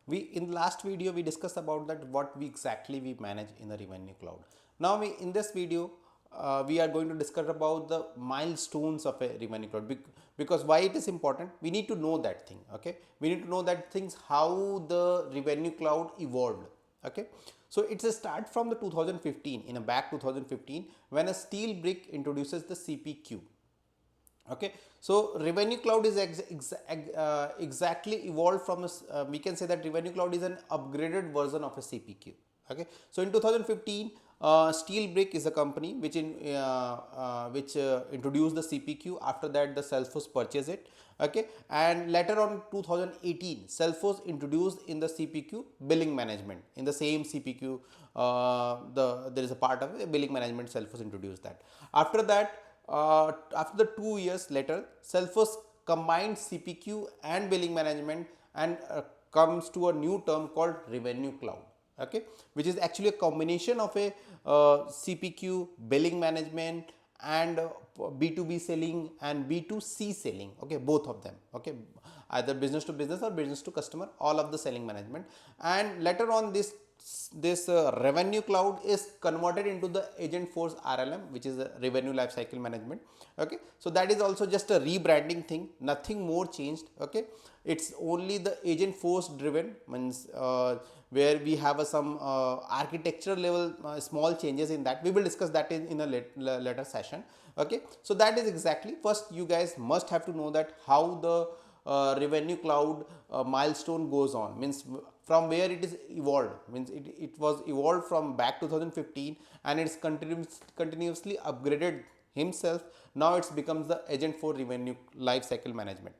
We in the last video we discussed about that what we exactly we manage in the Revenue Cloud. Now we in this video we are going to discuss about the milestones of a Revenue Cloud, because why it is important, we need to know that thing. Okay, we need to know that things how the Revenue Cloud evolved. Okay, so it's a start from the 2015, in a back 2015, when a Steelbrick introduces the CPQ. Okay, so Revenue Cloud is exactly evolved from we can say that Revenue Cloud is an upgraded version of a CPQ. Okay, so in 2015, Steelbrick is a company which introduced the CPQ. After that, the Salesforce purchased it. Okay, and later on 2018, Salesforce introduced in the CPQ billing management. In the same CPQ, there is a part of billing management. Salesforce introduced that. After that, after the 2 years later, Salesforce combined CPQ and billing management and comes to a new term called Revenue Cloud. Okay, which is actually a combination of a CPQ, billing management, and B2B selling and B2C selling. Okay, both of them. Okay, either business to business or business to customer, all of the selling management. And later on, this Revenue Cloud is converted into the Agentforce RLM, which is a Revenue Lifecycle Management. Okay, so that is also just a rebranding thing, nothing more changed. Okay, it's only the Agentforce-driven, means where we have some architecture level small changes in that. We will discuss that in a later session. Okay, so that is exactly, first you guys must have to know that how the Revenue Cloud milestone goes on, means from where it is evolved, means it was evolved from back 2015, and it's continuously upgraded himself. Now it becomes the agent for revenue life cycle management.